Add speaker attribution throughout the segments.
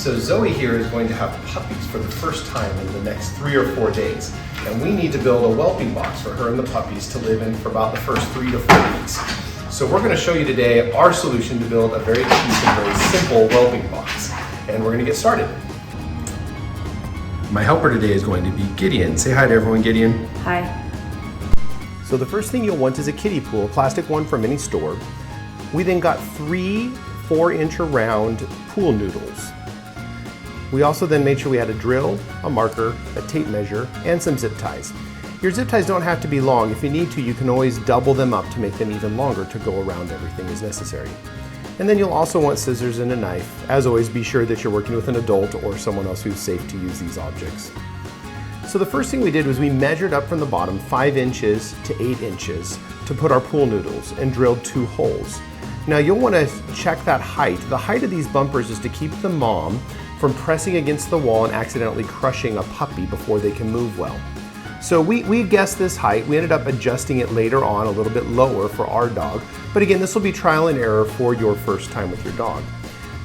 Speaker 1: So Zoe here is going to have puppies for the first time in the next 3 or 4 days. And we need to build a whelping box for her and the puppies to live in for about the first 3 to 4 weeks. So we're going to show you today our solution to build a very cheap and very simple whelping box. And we're going to get started. My helper today is going to be Gideon. Say hi to everyone, Gideon.
Speaker 2: Hi.
Speaker 1: So the first thing you'll want is a kiddie pool, a plastic one from any store. We then got 3 4-inch round pool noodles. We also then made sure we had a drill, a marker, a tape measure, and some zip ties. Your zip ties don't have to be long. If you need to, you can always double them up to make them even longer to go around everything as necessary. And then you'll also want scissors and a knife. As always, be sure that you're working with an adult or someone else who's safe to use these objects. So the first thing we did was we measured up from the bottom 5 inches to 8 inches to put our pool noodles and drilled 2 holes. Now you'll want to check that height. The height of these bumpers is to keep the mom from pressing against the wall and accidentally crushing a puppy before they can move well. So we guessed this height. We ended up adjusting it later on a little bit lower for our dog. But again, this will be trial and error for your first time with your dog.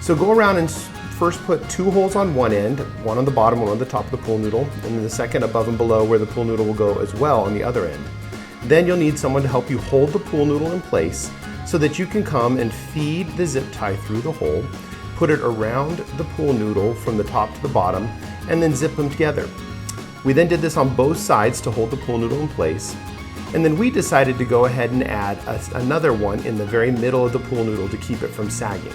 Speaker 1: So go around and first put 2 holes on one end, one on the bottom, one on the top of the pool noodle, and then the second above and below where the pool noodle will go as well on the other end. Then you'll need someone to help you hold the pool noodle in place so that you can come and feed the zip tie through the hole, put it around the pool noodle from the top to the bottom, and then zip them together. We then did this on both sides to hold the pool noodle in place. And then we decided to go ahead and add another one in the very middle of the pool noodle to keep it from sagging.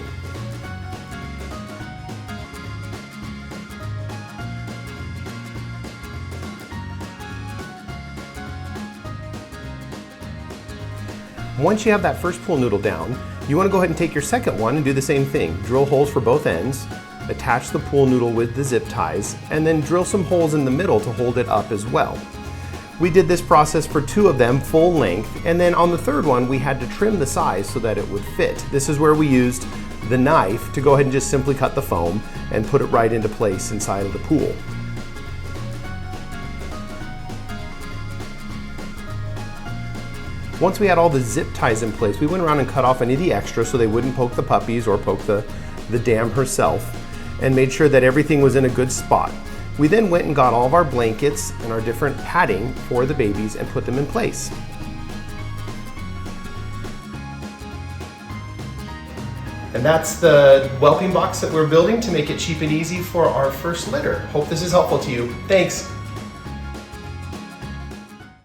Speaker 1: Once you have that first pool noodle down, you want to go ahead and take your second one and do the same thing. Drill holes for both ends, attach the pool noodle with the zip ties, and then drill some holes in the middle to hold it up as well. We did this process for 2 of them, full length, and then on the third one we had to trim the size so that it would fit. This is where we used the knife to go ahead and just simply cut the foam and put it right into place inside of the pool. Once we had all the zip ties in place, we went around and cut off any of the extra so they wouldn't poke the puppies or poke the dam herself, and made sure that everything was in a good spot. We then went and got all of our blankets and our different padding for the babies and put them in place. And that's the whelping box that we're building to make it cheap and easy for our first litter. Hope this is helpful to you. Thanks.